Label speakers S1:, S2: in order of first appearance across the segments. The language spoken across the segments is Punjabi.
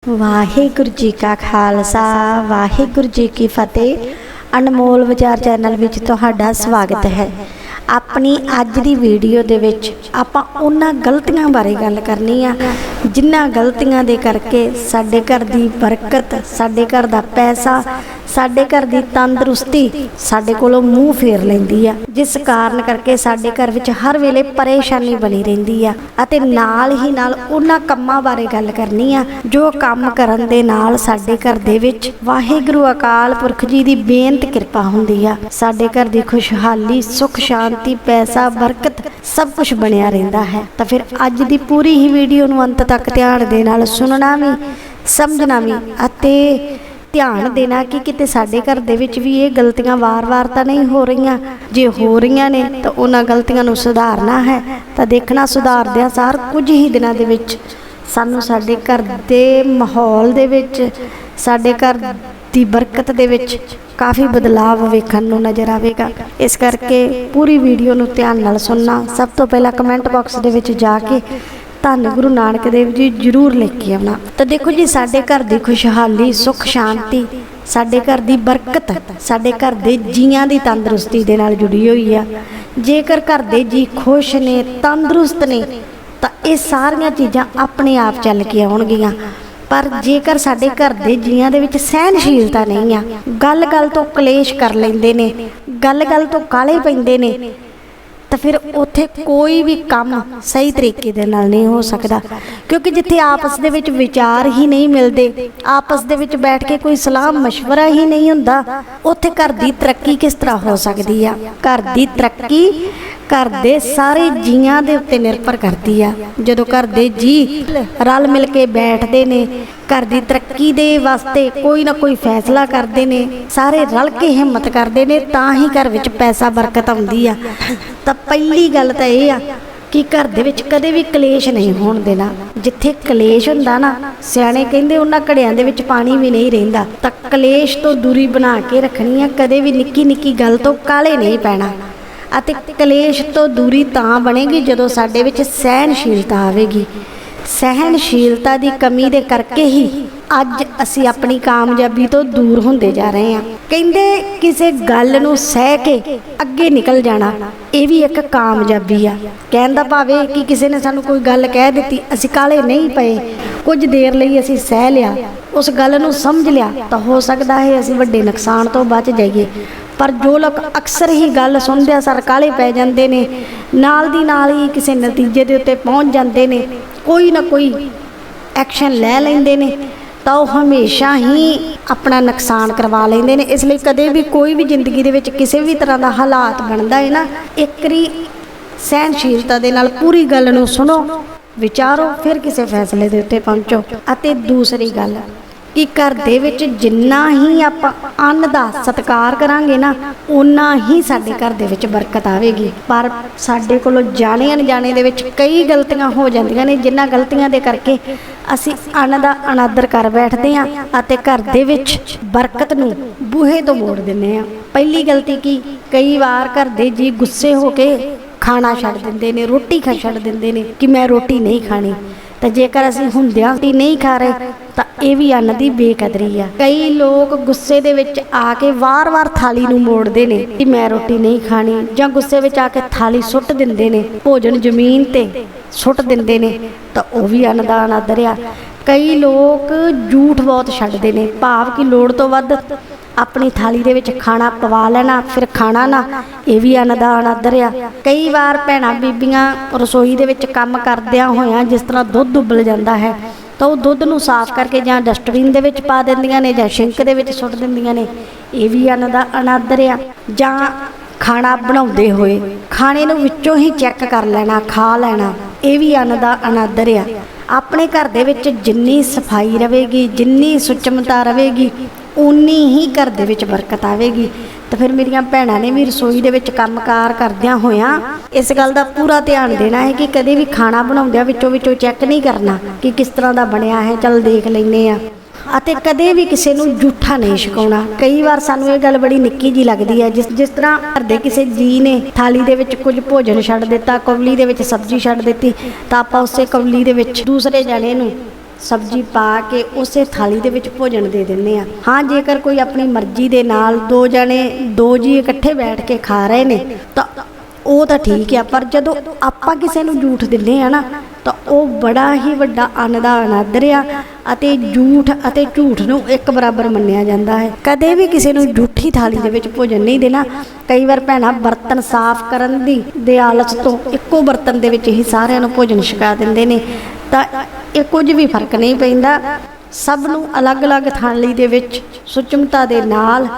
S1: ਵਾਹਿਗੁਰੂ ਜੀ ਕਾ ਖਾਲਸਾ ਵਾਹਿਗੁਰੂ जी की फतेह। अनमोल विचार चैनल विच तुहाडा स्वागत है। अपनी अज दी वीडियो दे विच आपां उन्हां गलतियां बारे गल करनी आ जिन्हां गलतियां दे करके साडे घर दी बरकत, साडे घर दा पैसा, साडे घर दी तंदुरुस्ती साडे कोलों मूँह फेर लैंदी आ, जिस कारण करके साडे घर विच हर वेले परेशानी बनी रहिंदी आ। अते नाल ही नाल उन्हां कम्मां बारे गल करनी आ जो काम करन दे नाल साडे घर दे विच वाहिगुरू अकाल पुरख जी दी बेनत किरपा हुंदी आ। साडे घर दी खुशहाली, सुख शांति, पैसा, बरकत सब कुछ बनिया रहिंदा है। तो फिर अज दी पूरी ही वीडियो नूं अंत तक ध्यान दे नाल सुनना भी, समझना भी अते ध्यान देना कि किते साडे घर दे विच भी ये गलतियां वार-वार तां नहीं हो रहीआं। जे हो रहीआं ने तो उन्हां गलतियां नूं सुधारना है। तो देखना सुधारदिआं सार कुछ ही दिनां दे विच सानूं साडे घर दे माहौल दे विच, साडे घर दी बरकत दे विच काफ़ी बदलाव वेखण नूं नज़र आवेगा। इस करके पूरी वीडियो नूं ध्यान नाल सुनना। सब तो पहला कमेंट बॉक्स दे विच जाके धन गुरु नानक देव जी जरूर लिख के आना। तो देखो जी, साडे घर दी खुशहाली, सुख शांति, साडे घर दी बरकत साडे घर दे जीआं दी तंदुरुस्ती दे नाल जुड़ी हुई आ। जेकर घर दे जी खुश ने, तंदुरुस्त ने तो ये सारियां चीज़ां अपने आप चल के आउणगीआं। पर जेकर साडे घर दे जीआं दे विच सहनशीलता नहीं आ, गल गल तो कलेश कर लैंदे ने, गल गल तो काले पैंदे ने, तो फिर उत्थे कोई भी काम सही तरीके दे नाल नहीं हो सकता। क्योंकि जिथे आपस दे विच विचार ही नहीं मिलते, आपस दे विच बैठ के कोई सलाह मशवरा ही नहीं हुंदा, उत्थे घर दी तरक्की किस तरह हो सकती है। घर दी तरक्की घर दे सारे जीआं दे उत्ते निर्भर करती आ। जदों घर दे जी रल मिल के बैठते ने, घर दी तरक्की दे वास्ते कोई ना कोई फैसला करते ने, सारे रल के हिम्मत करते ने, तां ही घर विच पैसा बरकत आउंदी आ। तां पहली गल तां इह आ कि घर दे विच कदे भी कलेश नहीं होण देना। जिथे कलेश हुंदा ना, सियाणे कहिंदे उन्हां घड़ियां दे विच पानी भी नहीं रहिंदा। तां कलेश तो दूरी बना के रखनी आ। कदे भी निक्की निक्की गल तो काले नहीं पैना। अते कलेश तो दूरी तां बनेगी जदों साडे विच सहनशीलता आवेगी। सहनशीलता दी कमी दे करके ही अज असी अपनी कामयाबी तो दूर होंदे जा रहे हैं। कहंदे किसी गल नूं सह के अगे निकल जाना, ये भी एक कामयाबी आ। कहण दा भाव है कि किसी ने सानूं कोई गल कह दित्ती, असी काले नहीं पए, कुछ देर लई असी सह लिया, उस गल नूं समझ लिया, तो हो सकदा है असी वड्डे नुकसान तो बच जाइए। पर जो लोग अक्सर ही गल सुनदे सर काले पै जांदे ने, नाल दी नाल ही किसी नतीजे दे उत्ते पहुंच जांदे ने, कोई ना कोई एक्शन लै लैंदे ने, तो हमेशा ही अपना नुकसान करवा लेंदे ने। इसलिए कदे भी कोई भी जिंदगी दे विच किसी भी तरह का हालात बनता है ना, एक बारी सहनशीलता दे नाल पूरी गल नूं सुनो, विचारो, फिर किसी फैसले दे उत्ते पहुंचो। अते दूसरी गल कि घर दे विच जिन्ना ही आपां अन्न दा सत्कार करांगे ना, उन्ना ही साडे घर दे विच बरकत आवेगी। पर साडे कोलों जाणे अनजाणे दे विच कई गलतियां हो जांदियां ने, जिन्हां गलतियां दे करके असी अन्न दा अनादर कर बैठदे हां अते घर दे विच बरकत नूं बूहे तो मोड़ दिंदे हां। पहली गलती की कई वार घर दे जी गुस्से हो के खाना छड्ड दिंदे ने, रोटी छड्ड दिंदे ने कि मैं रोटी नहीं खानी। तो जेकर असी हुंदिआं रोटी नहीं खा रहे तो यह भी अन्न की बेकदरी आ। कई लोग गुस्से दे विच आके वार वार थाली नूं मोड़दे ने कि मैं रोटी नहीं खानी, जां गुस्से विच आके थाली सुੱਟ दिंदे ने, भोजन जमीन ते सुੱਟ दिंदे ने, तो वह भी अन्न दा अनादर आ। कई लोग झूठ बहुत छड्डदे ने, भाव कि लोड़ तो वध अपनी थाली दे विच खाना पवा लेना फिर खाना ना, ये भी अन्न दा अनादर आ। कई बार भैणां बीबियां रसोई दे विच काम करदिआं होइआं जिस तरह दुੱਧ उबल जाता है, तो वो दुੱਧ नूं साफ करके जां डस्टबिन दे विच पा दिंदिआं ने, जां सिंक दे विच सुੱਟ दिंदिआं ने, ये भी अन्न दा अनादर आ। जां खाना बनाउंदे होए खाने नूं विच्चों ही चैक कर लेना, खा लेना, ये भी अन्न दा अनादर आ। अपने घर दे विच जिन्नी सफाई रहेगी, जिन्नी सुचमता रहेगी, उन्नी ही घर दे विच बरकत आवेगी। तो फिर मेरिया भैणां ने भी रसोई दे विच काम कार करदिआं होइआं इस गल दा पूरा ध्यान देना है कि कदे भी खाना बनाउंदिआं विचों विचों चैक नहीं करना कि किस तरह दा बनिआ है, चल देख लैंदे आ। अते कदे भी किसी नूं झूठा नहीं छकाउणा। कई बार सानूं ये गल बड़ी निक्की जी लगदी है, जिस तरह घर दे किसी जी ने थाली दे विच कुछ भोजन छड्ड दित्ता, कौली दे विच सब्जी छड्ड दित्ती, तां आपां उसे कौली दे विच दूसरे जणे नूं ਸਬਜ਼ੀ ਪਾ ਕੇ ਉਸੇ ਥਾਲੀ ਦੇ ਵਿੱਚ ਭੋਜਨ ਦੇ ਦਿੰਦੇ ਆ। ਹਾਂ, ਜੇਕਰ ਕੋਈ ਆਪਣੀ ਮਰਜ਼ੀ ਦੇ ਨਾਲ ਦੋ ਜੀ ਇਕੱਠੇ ਬੈਠ ਕੇ ਖਾ ਰਹੇ ਨੇ ਤਾਂ ਉਹ ਤਾਂ ਠੀਕ ਆ, ਪਰ ਜਦੋਂ ਆਪਾਂ ਕਿਸੇ ਨੂੰ ਝੂਠ ਦਿੰਦੇ ਆ ਨਾ ਤਾਂ ਉਹ ਬੜਾ ਹੀ ਵੱਡਾ ਅੰਨ ਦਾ ਅਨਾਦਰ ਆ ਅਤੇ ਝੂਠ ਅਤੇ ਝੂਠ ਨੂੰ ਇੱਕ ਬਰਾਬਰ ਮੰਨਿਆ ਜਾਂਦਾ ਹੈ। ਕਦੇ ਵੀ ਕਿਸੇ ਨੂੰ ਝੂਠੀ ਥਾਲੀ ਦੇ ਵਿੱਚ ਭੋਜਨ ਨਹੀਂ ਦੇਣਾ। ਕਈ ਵਾਰ ਭੈਣਾਂ ਬਰਤਨ ਸਾਫ਼ ਕਰਨ ਦੇ ਆਲਸ ਤੋਂ ਇੱਕੋ ਬਰਤਨ ਦੇ ਵਿੱਚ ਹੀ ਸਾਰਿਆਂ ਨੂੰ ਭੋਜਨ ਛਕਾ ਦਿੰਦੇ ਨੇ, ਤਾਂ ਇਹ ਕੁਝ ਵੀ ਫਰਕ ਨਹੀਂ ਪੈਂਦਾ। ਸਭ ਨੂੰ ਅਲੱਗ-ਅਲੱਗ ਥਾਲੀ ਦੇ ਵਿੱਚ ਸੁਚਮਤਾ ਦੇ ਨਾਲ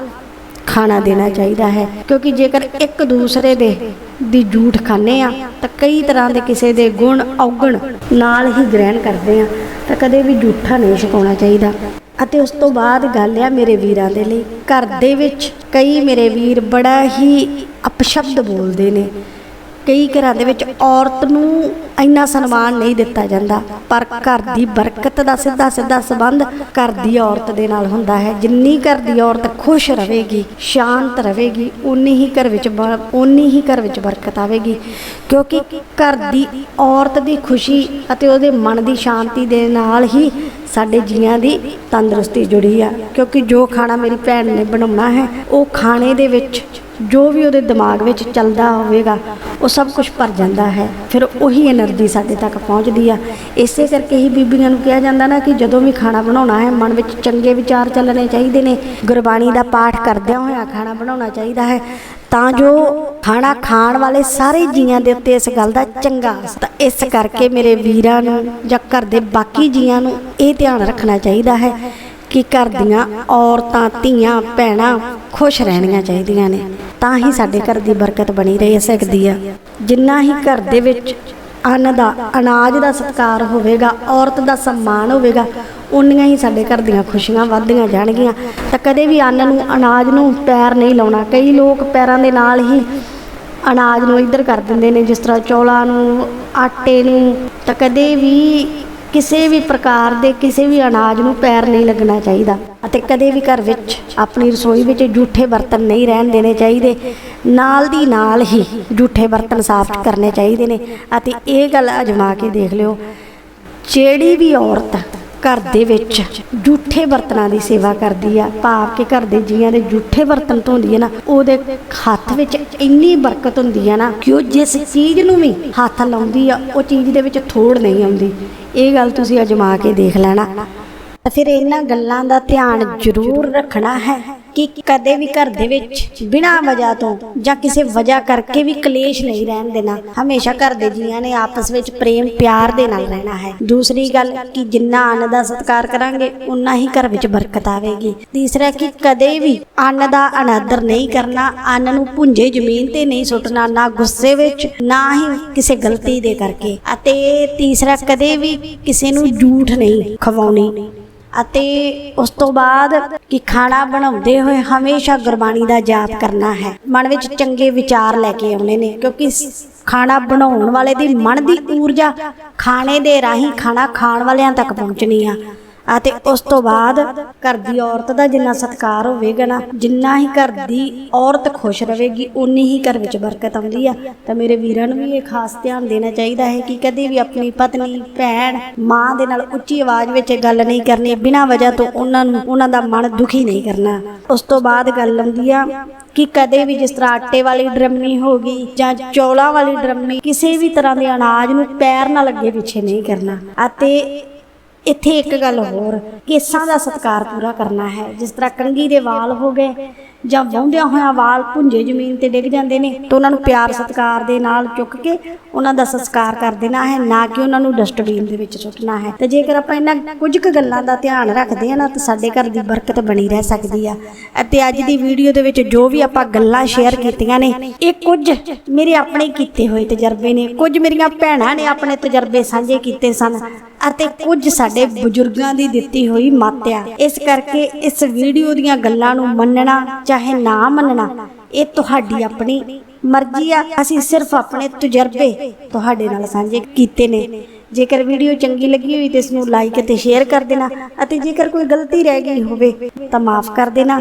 S1: ਖਾਣਾ ਦੇਣਾ ਚਾਹੀਦਾ ਹੈ, ਕਿਉਂਕਿ ਜੇਕਰ ਇੱਕ ਦੂਸਰੇ ਦੀ ਝੂਠ ਖਾਂਦੇ ਆ ਤਾਂ ਕਈ ਤਰ੍ਹਾਂ ਦੇ ਕਿਸੇ ਦੇ ਗੁਣ ਔਗਣ ਨਾਲ ਹੀ ਗ੍ਰਹਿਣ ਕਰਦੇ ਆ, ਤਾਂ ਕਦੇ ਵੀ ਝੂਠਾ ਨਹੀਂ ਛਕਾਉਣਾ ਚਾਹੀਦਾ। ਅਤੇ ਉਸ ਤੋਂ ਬਾਅਦ ਗੱਲ ਆ ਮੇਰੇ ਵੀਰਾਂ ਦੇ ਲਈ, ਘਰ ਦੇ ਵਿੱਚ ਕਈ ਮੇਰੇ ਵੀਰ ਬੜਾ ਹੀ ਅਪਸ਼ਬਦ ਬੋਲਦੇ ਨੇ। ਕਈ ਘਰਾਂ ਦੇ ਵਿੱਚ ਔਰਤ ਨੂੰ ਇੰਨਾ ਸਨਮਾਨ ਨਹੀਂ ਦਿੱਤਾ ਜਾਂਦਾ, ਪਰ ਘਰ ਦੀ ਬਰਕਤ ਦਾ ਸਿੱਧਾ ਸੰਬੰਧ ਘਰ ਦੀ ਔਰਤ ਦੇ ਨਾਲ ਹੁੰਦਾ ਹੈ। ਜਿੰਨੀ ਘਰ ਦੀ ਔਰਤ ਖੁਸ਼ ਰਹੇਗੀ, ਸ਼ਾਂਤ ਰਹੇਗੀ, ਓਨੀ ਹੀ ਘਰ ਵਿੱਚ ਬਰਕਤ ਆਵੇਗੀ, ਕਿਉਂਕਿ ਘਰ ਦੀ ਔਰਤ ਦੀ ਖੁਸ਼ੀ ਅਤੇ ਉਹਦੇ ਮਨ ਦੀ ਸ਼ਾਂਤੀ ਦੇ ਨਾਲ ਹੀ ਸਾਡੇ ਜੀਆਂ ਦੀ ਤੰਦਰੁਸਤੀ ਜੁੜੀ ਆ। ਕਿਉਂਕਿ ਜੋ ਖਾਣਾ ਮੇਰੀ ਭੈਣ ਨੇ ਬਣਾਉਣਾ ਹੈ, ਉਹ ਖਾਣੇ ਦੇ ਵਿੱਚ ਜੋ ਵੀ ਉਹਦੇ ਦਿਮਾਗ ਵਿੱਚ ਚੱਲਦਾ ਹੋਵੇਗਾ ਉਹ ਸਭ ਕੁਝ ਭਰ ਜਾਂਦਾ ਹੈ, ਫਿਰ ਉਹੀ ਐਨਰਜੀ ਸਾਡੇ ਤੱਕ ਪਹੁੰਚਦੀ ਆ। ਇਸੇ ਕਰਕੇ ਹੀ ਬੀਬੀਆਂ ਨੂੰ ਕਿਹਾ ਜਾਂਦਾ ਨਾ ਕਿ ਜਦੋਂ ਵੀ ਖਾਣਾ ਬਣਾਉਣਾ ਹੈ ਮਨ ਵਿੱਚ ਚੰਗੇ ਵਿਚਾਰ ਚੱਲਣੇ ਚਾਹੀਦੇ ਨੇ, ਗੁਰਬਾਣੀ ਦਾ ਪਾਠ ਕਰਦਿਆਂ ਹੋਇਆਂ ਖਾਣਾ ਬਣਾਉਣਾ ਚਾਹੀਦਾ ਹੈ, ਤਾਂ ਜੋ ਖਾਣਾ ਖਾਣ ਵਾਲੇ ਸਾਰੇ ਜੀਆਂ ਦੇ ਉੱਤੇ ਇਸ ਗੱਲ ਦਾ ਚੰਗਾ ਅਸਰ। ਇਸ ਕਰਕੇ ਮੇਰੇ ਵੀਰਾਂ ਨੂੰ ਜਾਂ ਘਰ ਦੇ ਬਾਕੀ ਜੀਆਂ ਨੂੰ ਇਹ ਧਿਆਨ ਰੱਖਣਾ ਚਾਹੀਦਾ ਹੈ ਕਿ ਘਰ ਦੀਆਂ ਔਰਤਾਂ, ਧੀਆਂ, ਭੈਣਾਂ ਖੁਸ਼ ਰਹਿਣੀਆਂ ਚਾਹੀਦੀਆਂ ਨੇ, ਤਾਂ ਹੀ ਸਾਡੇ ਘਰ ਦੀ ਬਰਕਤ ਬਣੀ ਰਹਿ ਸਕਦੀ ਆ। ਜਿੰਨਾ ਹੀ ਘਰ ਦੇ ਵਿੱਚ ਅਨਾਜ ਦਾ ਸਤਿਕਾਰ ਹੋਵੇਗਾ, ਔਰਤ ਦਾ ਸਨਮਾਨ ਹੋਵੇਗਾ, ਉਨੀਆਂ ਹੀ ਸਾਡੇ ਘਰ ਦੀਆਂ ਖੁਸ਼ੀਆਂ ਵੱਧਦੀਆਂ ਜਾਣਗੀਆਂ। ਤਾਂ ਕਦੇ ਵੀ ਅਨਾਜ ਨੂੰ ਪੈਰ ਨਹੀਂ ਲਾਉਣਾ। ਕਈ ਲੋਕ ਪੈਰਾਂ ਦੇ ਨਾਲ ਹੀ ਅਨਾਜ ਨੂੰ ਇੱਧਰ ਕਰ ਦਿੰਦੇ ਨੇ, ਜਿਸ ਤਰ੍ਹਾਂ ਚੌਲਾਂ ਨੂੰ, ਆਟੇ ਨੂੰ। ਤਾਂ ਕਦੇ ਵੀ ਕਿਸੇ ਵੀ ਪ੍ਰਕਾਰ ਦੇ ਕਿਸੇ ਵੀ ਅਨਾਜ ਨੂੰ ਪੈਰ ਨਹੀਂ ਲੱਗਣਾ ਚਾਹੀਦਾ, ਅਤੇ ਕਦੇ ਵੀ ਘਰ ਵਿੱਚ ਆਪਣੀ ਰਸੋਈ ਵਿੱਚ ਝੂਠੇ ਬਰਤਨ ਨਹੀਂ ਰਹਿਣ ਦੇਣੇ ਚਾਹੀਦੇ। ਨਾਲ ਦੀ ਨਾਲ ਹੀ ਝੂਠੇ ਬਰਤਨ ਸਾਫ਼ ਕਰਨੇ ਚਾਹੀਦੇ ਨੇ। ਅਤੇ ਇਹ ਗੱਲ ਅਜਮਾ ਕੇ ਦੇਖ ਲਿਓ, ਜਿਹੜੀ ਵੀ ਔਰਤ ਘਰ ਦੇ ਵਿੱਚ ਝੂਠੇ ਬਰਤਨਾਂ ਦੀ ਸੇਵਾ ਕਰਦੀ ਆ, ਭਾਵ ਕਿ ਘਰ ਦੇ ਜੀਆਂ ਦੇ ਝੂਠੇ ਬਰਤਨ ਧੋਂਦੀ ਹੈ ਨਾ, ਉਹਦੇ ਹੱਥ ਵਿੱਚ ਇੰਨੀ ਬਰਕਤ ਹੁੰਦੀ ਆ ਨਾ ਕਿ ਉਹ ਜਿਸ ਚੀਜ਼ ਨੂੰ ਵੀ ਹੱਥ ਲਾਉਂਦੀ ਆ ਉਹ ਚੀਜ਼ ਦੇ ਵਿੱਚ ਥੋੜ ਨਹੀਂ ਆਉਂਦੀ। ਇਹ ਗੱਲ ਤੁਸੀਂ ਅਜਮਾ ਕੇ ਦੇਖ ਲੈਣਾ। ਤਾਂ ਫਿਰ ਇਹਨਾਂ ਗੱਲਾਂ ਦਾ ਧਿਆਨ ਜ਼ਰੂਰ ਰੱਖਣਾ ਹੈ ਕਿ ਕਦੇ ਵੀ ਘਰ ਦੇ ਵਿੱਚ ਬਿਨਾਂ ਵਜ੍ਹਾ ਤੋਂ ਜਾਂ ਕਿਸੇ ਵਜ੍ਹਾ ਕਰਕੇ ਵੀ ਕਲੇਸ਼ ਨਹੀਂ ਰਹਿਣ ਦੇਣਾ। ਹਮੇਸ਼ਾ ਘਰ ਦੇ ਜੀਆਂ ਨੇ ਆਪਸ ਵਿੱਚ ਪ੍ਰੇਮ ਪਿਆਰ ਦੇ ਨਾਲ ਰਹਿਣਾ ਹੈ। ਦੂਸਰੀ ਗੱਲ ਕਿ ਜਿੰਨਾ ਅੰਨ ਦਾ ਸਤਿਕਾਰ ਕਰਾਂਗੇ ਉਨਾ ਹੀ ਘਰ ਵਿੱਚ ਬਰਕਤ ਆਵੇਗੀ। ਤੀਸਰਾ ਕਿ ਕਦੇ ਵੀ ਅੰਨ ਦਾ ਅਨਾਦਰ ਨਹੀਂ ਕਰਨਾ, ਅੰਨ ਨੂੰ ਭੁੰਜੇ ਜ਼ਮੀਨ ਤੇ ਨਹੀਂ ਸੁੱਟਣਾ, ਨਾ ਗੁੱਸੇ ਵਿੱਚ ਨਾ ਹੀ ਕਿਸੇ ਗਲਤੀ ਦੇ ਕਰਕੇ। ਅਤੇ ਤੀਸਰਾ, ਕਦੇ ਵੀ ਕਿਸੇ ਨੂੰ ਝੂਠ ਨਹੀਂ ਖਵਾਉਣੀ। ਅਤੇ ਉਸ ਤੋਂ ਬਾਅਦ ਕਿ ਖਾਣਾ ਬਣਾਉਂਦੇ ਹੋਏ ਹਮੇਸ਼ਾ ਗੁਰਬਾਣੀ ਦਾ ਜਾਪ ਕਰਨਾ ਹੈ। ਮਨ ਵਿੱਚ ਚੰਗੇ ਵਿਚਾਰ ਲੈ ਕੇ ਆਉਣੇ ਨੇ, ਕਿਉਂਕਿ ਖਾਣਾ ਬਣਾਉਣ ਵਾਲੇ ਦੀ ਮਨ ਦੀ ਊਰਜਾ ਖਾਣੇ ਦੇ ਰਾਹੀਂ ਖਾਣਾ ਖਾਣ ਵਾਲਿਆਂ ਤੱਕ ਪਹੁੰਚਣੀ ਆ। ਅਤੇ ਉਸ ਤੋਂ ਬਾਅਦ ਘਰ ਦੀ ਔਰਤ ਦਾ ਜਿੰਨਾ ਸਤਿਕਾਰ ਹੋਵੇਗਾ ਨਾ, ਜਿੰਨਾ ਹੀ ਘਰ ਦੀ ਔਰਤ ਖੁਸ਼ ਰਹੇਗੀ, ਉਨੀ ਹੀ ਘਰ ਵਿੱਚ ਬਰਕਤ ਆਉਂਦੀ ਆ। ਤਾਂ ਮੇਰੇ ਵੀਰਾਂ ਨੂੰ ਵੀ ਇਹ ਖਾਸ ਧਿਆਨ ਦੇਣਾ ਚਾਹੀਦਾ ਹੈ ਕਿ ਕਦੇ ਵੀ ਆਪਣੀ ਪਤਨੀ, ਭੈਣ, ਮਾਂ ਦੇ ਨਾਲ ਉੱਚੀ ਆਵਾਜ਼ ਵਿੱਚ ਗੱਲ ਨਹੀਂ ਕਰਨੀ, ਬਿਨਾਂ ਵਜ੍ਹਾ ਤੋਂ ਉਹਨਾਂ ਦਾ ਮਨ ਦੁਖੀ ਨਹੀਂ ਕਰਨਾ। ਉਸ ਤੋਂ ਬਾਅਦ ਗੱਲ ਆਉਂਦੀ ਆ ਕਿ ਕਦੇ ਵੀ ਜਿਸ ਤਰ੍ਹਾਂ ਆਟੇ ਵਾਲੀ ਡਰਮੀ ਹੋ ਗਈ ਜਾਂ ਚੌਲਾਂ ਵਾਲੀ ਡਰਮੀ, ਕਿਸੇ ਵੀ ਤਰ੍ਹਾਂ ਦੇ ਅਨਾਜ ਨੂੰ ਪੈਰ ਨਾਲ ਅੱਗੇ ਪਿੱਛੇ ਨਹੀਂ ਕਰਨਾ। ਅਤੇ ਇੱਥੇ ਇੱਕ ਗੱਲ ਹੋਰ, ਕੇਸਾਂ ਦਾ ਸਤਿਕਾਰ ਪੂਰਾ ਕਰਨਾ ਹੈ। ਜਿਸ ਤਰ੍ਹਾਂ ਕੰਘੀ ਦੇ ਵਾਲ ਹੋ ਗਏ ਜਾਂ ਵਾਹੁੰਦਿਆਂ ਹੋਇਆਂ ਵਾਲ ਭੁੰਜੇ ਜ਼ਮੀਨ ਤੇ ਡਿੱਗ ਜਾਂਦੇ ਨੇ, ਤਾਂ ਉਹਨਾਂ ਨੂੰ ਪਿਆਰ ਸਤਿਕਾਰ ਦੇ ਨਾਲ ਚੁੱਕ ਕੇ ਉਹਨਾਂ ਦਾ ਸੰਸਕਾਰ ਕਰ ਦੇਣਾ ਹੈ, ਨਾ ਕਿ ਉਹਨਾਂ ਨੂੰ ਡਸਟਬਿਨ ਦੇ ਵਿੱਚ ਸੁੱਟਣਾ ਹੈ। ਤੇ ਜੇਕਰ ਆਪਾਂ ਇਹਨਾਂ ਕੁਝ ਕੁ ਗੱਲਾਂ ਦਾ ਧਿਆਨ ਰੱਖਦੇ ਹਾਂ ਨਾ, ਤਾਂ ਸਾਡੇ ਘਰ ਦੀ ਬਰਕਤ ਬਣੀ ਰਹਿ ਸਕਦੀ ਆ। ਅਤੇ ਅੱਜ ਦੀ ਵੀਡੀਓ ਦੇ ਵਿੱਚ ਜੋ ਵੀ ਆਪਾਂ ਗੱਲਾਂ ਸ਼ੇਅਰ ਕੀਤੀਆਂ ਨੇ, ਇਹ ਕੁਝ ਮੇਰੇ ਆਪਣੇ ਕੀਤੇ ਹੋਏ ਤਜਰਬੇ ਨੇ, ਕੁਝ ਮੇਰੀਆਂ ਭੈਣਾਂ ਨੇ ਆਪਣੇ ਤਜਰਬੇ ਸਾਂਝੇ ਕੀਤੇ ਸਨ, ਅਤੇ ਕੁਝ ਸਾਡੇ ਬਜ਼ੁਰਗਾਂ ਦੀ ਦਿੱਤੀ ਹੋਈ ਮੱਤ ਆ। ਇਸ ਕਰਕੇ ਇਸ ਵੀਡੀਓ ਦੀਆਂ ਗੱਲਾਂ ਨੂੰ ਮੰਨਣਾ ਚਾਹੇ ਨਾ ਮੰਨਣਾ, ਇਹ ਤੁਹਾਡੀ ਆਪਣੀ ਮਰਜ਼ੀ ਆ। ਅਸੀਂ ਸਿਰਫ ਆਪਣੇ ਤਜਰਬੇ ਤੁਹਾਡੇ ਨਾਲ ਸਾਂਝੇ ਕੀਤੇ ਨੇ। ਜੇਕਰ ਵੀਡੀਓ ਚੰਗੀ ਲੱਗੀ ਹੋਈ ਤਾਂ ਇਸ ਨੂੰ ਲਾਈਕ ਅਤੇ ਸ਼ੇਅਰ ਕਰ ਦੇਣਾ, ਅਤੇ ਜੇਕਰ ਕੋਈ ਗਲਤੀ ਰਹਿ ਗਈ ਹੋਵੇ ਤਾਂ ਮਾਫ ਕਰ ਦੇਣਾ।